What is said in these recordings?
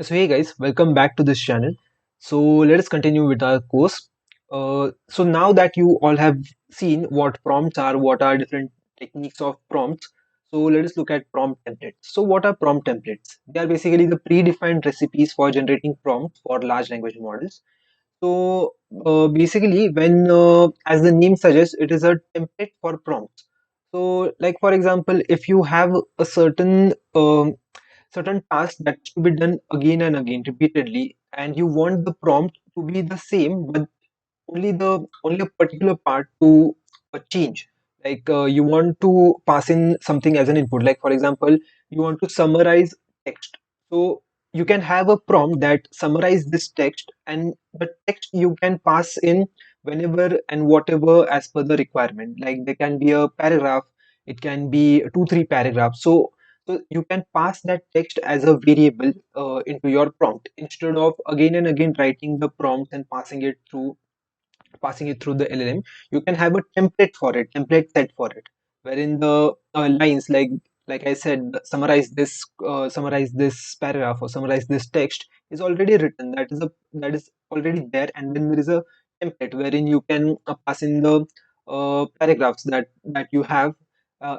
So hey guys, welcome back to this channel. So let us continue with our course. So now that you all have seen what prompts are, what are different techniques of prompts, so let us look at prompt templates. So what are prompt templates? They are basically the predefined recipes for generating prompts for large language models. So basically, as the name suggests, it is a template for prompts. So like for example, if you have a certain task that should be done again and again repeatedly, and you want the prompt to be the same but only a particular part to change, like you want to pass in something as an input, like for example you want to summarize text. So you can have a prompt that summarize this text, and the text you can pass in whenever and whatever as per the requirement, like there can be a paragraph, it can be 2 3 paragraphs. So you can pass that text as a variable into your prompt instead of again and again writing the prompt and passing it through the LLM. You can have a template for it, template set for it, wherein the lines, like I said, summarize this paragraph or summarize this text is already written. That is already there, and then there is a template wherein you can pass in the paragraphs that you have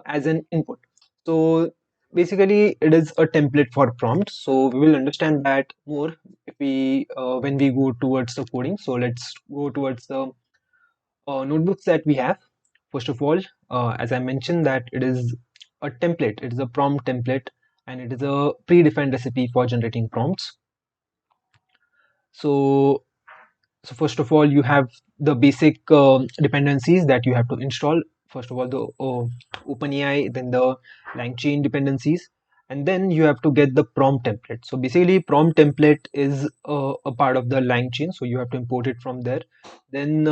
as an input. So basically, it is a template for prompts. So we will understand that more if we when we go towards the coding. So let's go towards the notebooks that we have. First of all, as I mentioned, that it is a template, it is a prompt template, and it is a predefined recipe for generating prompts. So, so first of all, you have the basic dependencies that you have to install. First of all, the OpenAI, then the Langchain dependencies, and then you have to get the prompt template. So basically, prompt template is a part of the Langchain, so you have to import it from there. Then,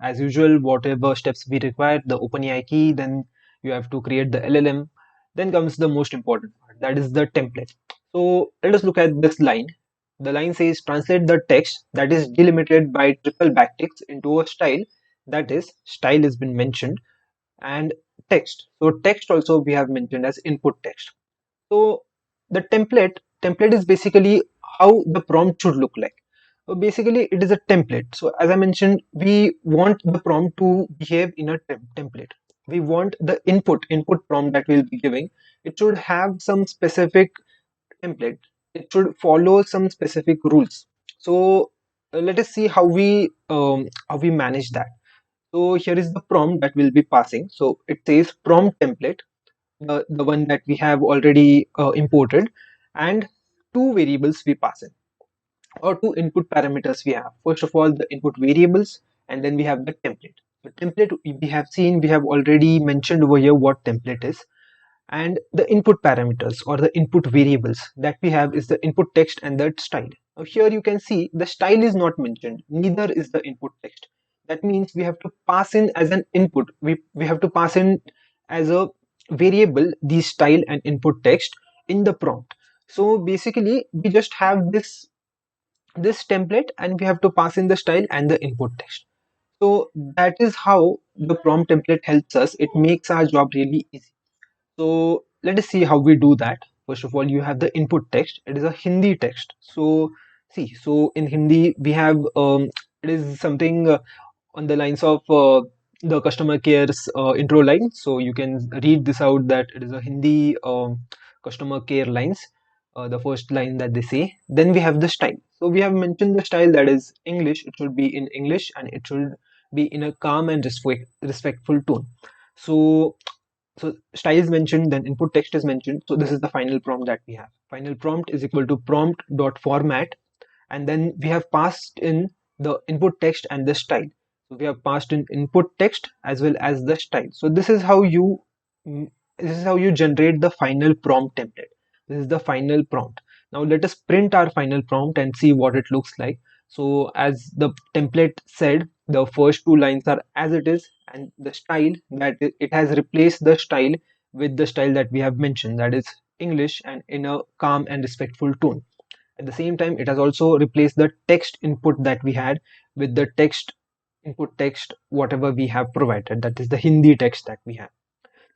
as usual, whatever steps we require, the OpenAI key, then you have to create the LLM. Then comes the most important part, that is the template. So let us look at this line. The line says translate the text that is delimited by triple backticks into a style, that is style has been mentioned, and text. So text also we have mentioned as input text. So the template is basically how the prompt should look like. So basically it is a template. So as I mentioned, we want the prompt to behave in a template. We want the input prompt that we'll be giving, it should have some specific template, it should follow some specific rules. So let us see how we manage that. So here is the prompt that we'll be passing. So it says prompt template, the one that we have already imported, and two variables we pass in, or two input parameters we have. First of all, the input variables, and then we have the template. The template we have already mentioned over here what template is. And the input parameters or the input variables that we have is the input text and the style. Now here you can see the style is not mentioned, neither is the input text. That means we have to pass in as an input, we have to pass in as a variable the style and input text in the prompt. So basically we just have this template, and we have to pass in the style and the input text. So that is how the prompt template helps us, it makes our job really easy. So let us see how we do that. First of all, you have the input text. It is a Hindi text. So see, so in Hindi we have it is something on the lines of the customer care's intro line. So you can read this out that it is a Hindi customer care lines. The first line that they say. Then we have the style. So we have mentioned the style, that is English. It should be in English, and it should be in a calm and respectful tone. So style is mentioned, then input text is mentioned. So this is the final prompt that we have. Final prompt is equal to prompt dot format, and then we have passed in the input text and the style. So we have passed in input text as well as the style. So mm, this is how you generate the final prompt template. This is the final prompt. Now let us print our final prompt and see what it looks like. So as the template said, the first two lines are as it is, and the style, that it has replaced the style with the style that we have mentioned, that is English and in a calm and respectful tone. At the same time, it has also replaced the text input that we had with the text input text whatever we have provided, that is the Hindi text that we have.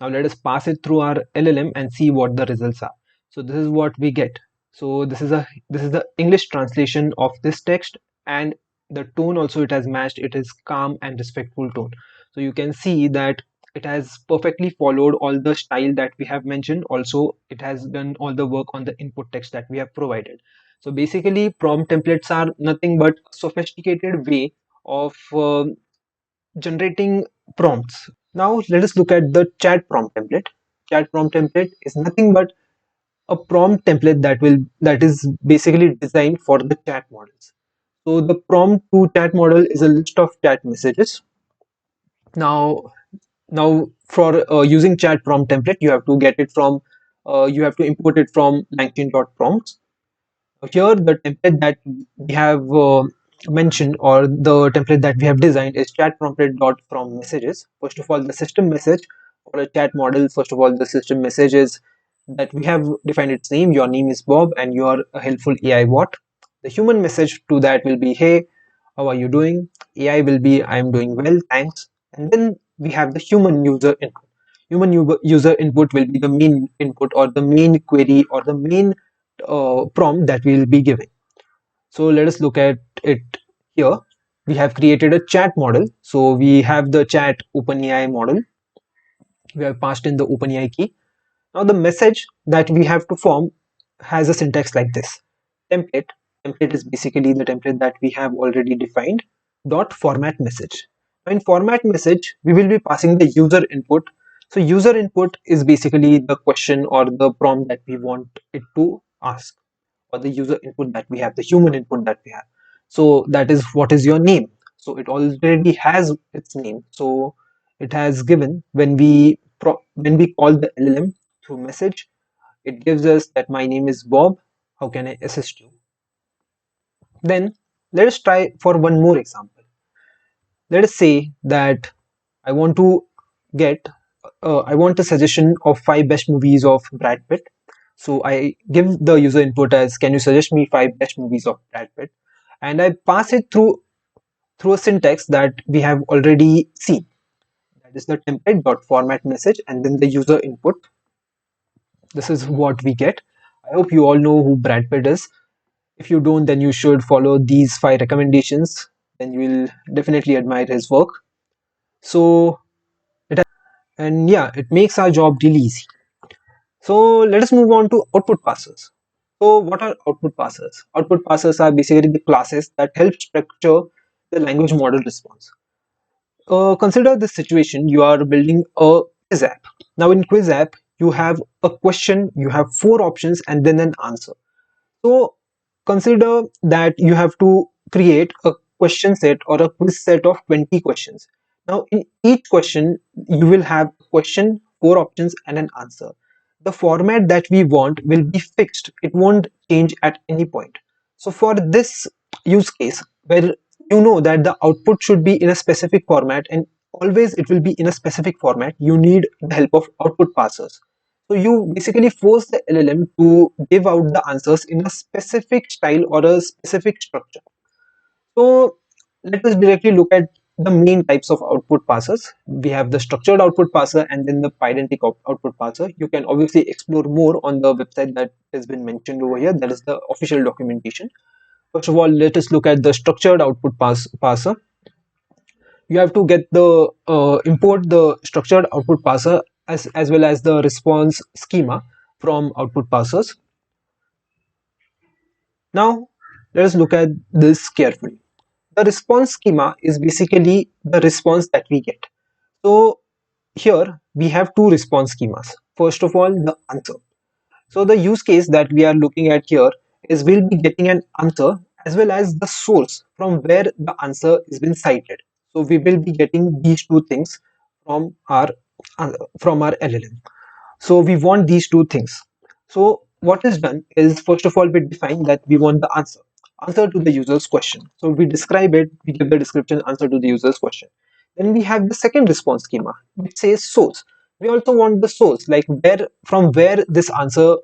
Now let us pass it through our LLM and see what the results are. So this is what we get. So this is the English translation of this text, and the tone also it has matched. It is calm and respectful tone. So you can see that it has perfectly followed all the style that we have mentioned. Also, it has done all the work on the input text that we have provided. So basically, prompt templates are nothing but a sophisticated way of generating prompts. Now let us look at the chat prompt template. Chat prompt template is nothing but a prompt template that is basically designed for the chat models. So the prompt to chat model is a list of chat messages. Now now for using chat prompt template, you have to get it from you have to import it from langchain.prompts. Here the template that we have mentioned, or the template that we have designed, is chat prompted dot from messages. First of all, the system message for a chat model, first of all, the system message is that we have defined its name. Your name is Bob and you are a helpful AI bot. The human message to that will be, hey, how are you doing? AI will be, I am doing well, thanks. And then we have the human user input. User input will be the main input, or the main query, or the main prompt that we will be giving. So let us look at it here. We have created a chat model. So we have the chat OpenAI model. We have passed in the OpenAI key. Now the message that we have to form has a syntax like this. Template. Template is basically the template that we have already defined. Dot format message. Now in format message, we will be passing the user input. So user input is basically the question or the prompt that we want it to ask, or the user input that we have, the human input that we have. So that is, what is your name? So it already has its name. So it has given, when we call the LLM through message, it gives us that my name is Bob. How can I assist you? Then let us try for one more example. Let us say that I want to get I want a suggestion of 5 best movies of Brad Pitt. So I give the user input as, can you suggest me 5 best movies of Brad Pitt? And I pass it through a syntax that we have already seen. That is the template dot format message and then the user input. This is what we get. I hope you all know who Brad Pitt is. If you don't, then you should follow these 5 recommendations. Then you will definitely admire his work. So and yeah, it makes our job really easy. So let us move on to output parsers. So what are output parsers? Output parsers are basically the classes that help structure the language model response. Consider this situation: you are building a quiz app. Now in quiz app, you have a question, you have 4 options, and then an answer. So consider that you have to create a question set or a quiz set of 20 questions. Now in each question, you will have a question, 4 options, and an answer. The format that we want will be fixed. It won't change at any point. So for this use case, where you know that the output should be in a specific format and always it will be in a specific format, you need the help of output parsers. So you basically force the LLM to give out the answers in a specific style or a specific structure. So let us directly look at the main types of output parsers. We have the structured output parser and then the pydantic output parser. You can obviously explore more on the website that has been mentioned over here. That is the official documentation. First of all, let us look at the structured output parser. You have to get the import the structured output parser as well as the response schema from output parsers. Now let us look at this carefully. The response schema is basically the response that we get. So here we have 2 response schemas. First of all, the answer. So the use case that we are looking at here is we'll be getting an answer as well as the source from where the answer is been cited. So we will be getting these 2 things from our LLM. So we want these 2 things. So what is done is, first of all, we define that we want the answer to the user's question. So we describe it, we give the description, answer to the user's question. Then we have the second response schema, which says source. We also want the source, like where this answer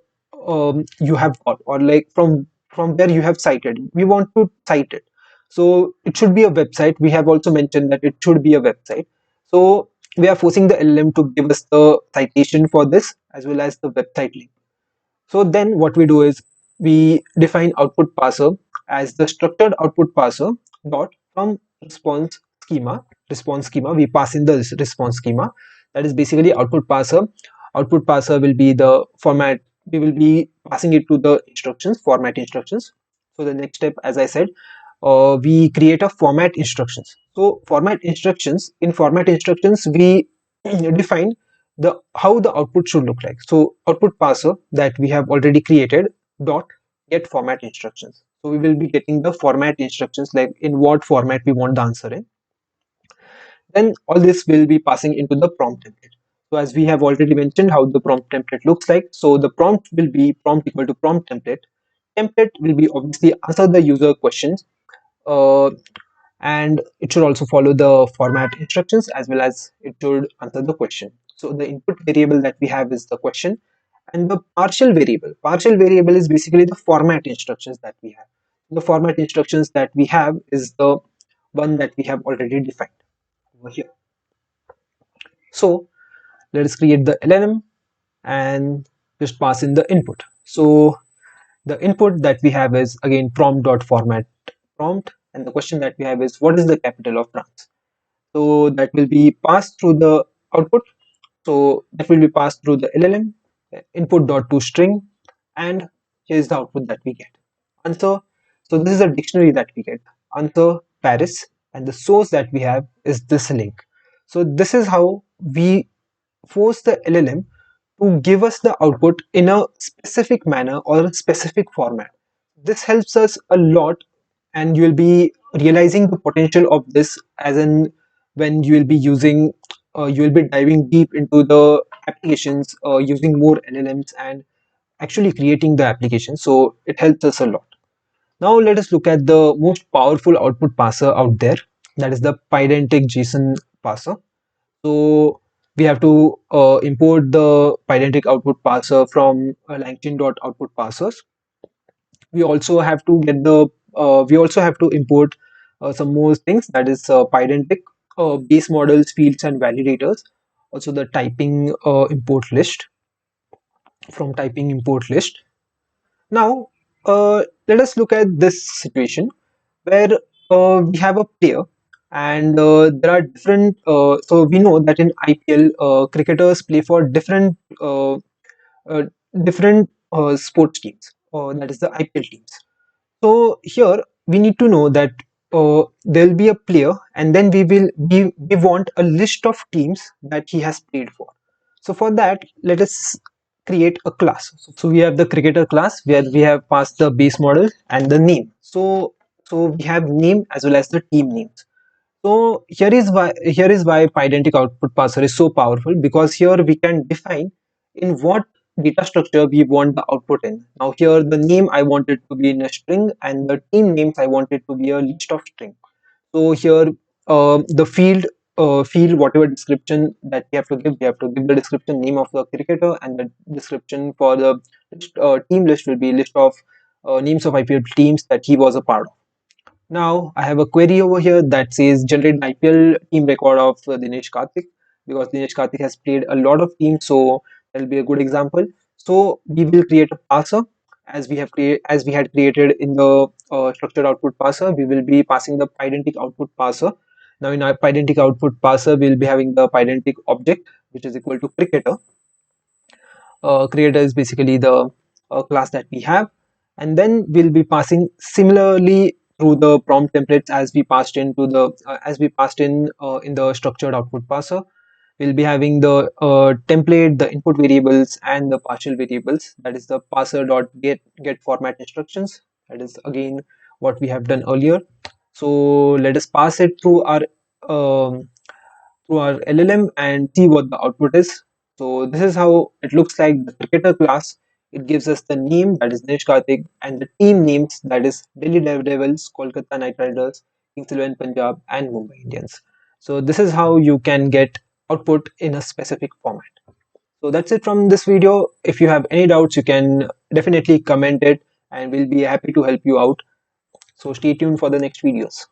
you have got, or like from where you have cited. We want to cite it. So it should be a website. We have also mentioned that it should be a website. So we are forcing the LLM to give us the citation for this as well as the website link. So then what we do is we define output parser as the structured output parser dot from response schema. We pass in the response schema. That is basically output parser. Output parser will be the format. We will be passing it to the instructions, format instructions. So the next step, as I said, we create a format instructions. So format instructions, we define the how the output should look like. So output parser that we have already created dot get format instructions. So we will be getting the format instructions, like in what format we want the answer in. Then all this will be passing into the prompt template. So as we have already mentioned how the prompt template looks like, so the prompt will be prompt equal to prompt template. Template will be obviously answer the user questions, uh, and it should also follow the format instructions as well as it should answer the question. So the input variable that we have is the question, and the partial variable is basically the format instructions that we have. The format instructions that we have is the one that we have already defined over here. So let us create the LLM and just pass in the input. So the input that we have is again prompt.format prompt, and the question that we have is what is the capital of France. So that will be passed through the output. So that will be passed through the LLM input.toString, and here's the output that we get. Answer. So this is a dictionary that we get. Answer Paris, and the source that we have is this link. So this is how we force the LLM to give us the output in a specific manner or a specific format. This helps us a lot, and you will be realizing the potential of this as in when you will be using, you will be diving deep into the applications, using more LLMs and actually creating the application. So it helps us a lot. Now let us look at the most powerful output parser out there, that is the pydantic JSON parser. So we have to import the pydantic output parser from Langchain.output parsers. We also have to get the we also have to import some more things, that is pydantic base models, fields, and validators. Also the typing import list from typing import list. Now let us look at this situation where we have a player, and there are different so we know that in IPL cricketers play for uh, different sports teams, that is the IPL teams. So here we need to know that there will be a player, and then we want a list of teams that he has played for. So for that, let us create a class. So we have the cricketer class where we have passed the base model and the name. So we have name as well as the team names. So here is why pydantic output parser is so powerful, because here we can define in what data structure we want the output in. Now here the name I want it to be in a string, and the team names I want it to be a list of string. So here the field whatever description that we have to give the description name of the cricketer, and the description for the team list will be list of names of IPL teams that he was a part of. Now I have a query over here that says generate an IPL team record of Dinesh Karthik, because Dinesh Karthik has played a lot of teams, so that will be a good example. So we will create a parser as we had created in the structured output parser. We will be passing the pydantic output parser. Now in our pydantic output parser, we will be having the pydantic object, which is equal to cricketer. Creator is basically the class that we have, and then we'll be passing similarly through the prompt templates as we passed in the structured output parser. We'll be having the template, the input variables, and the partial variables, that is the parser dot get format instructions. That is again what we have done earlier. So let us pass it um, through our LLM and see what the output is. So this is how it looks like. The cricketer class, it gives us the name, that is Dinesh Karthik, and the team names, that is Delhi Devils, Kolkata Knight Riders, Kings 11 Punjab, and Mumbai Indians. So this is how you can get output in a specific format. So that's it from this video. If you have any doubts, you can definitely comment it, and we'll be happy to help you out. So stay tuned for the next videos.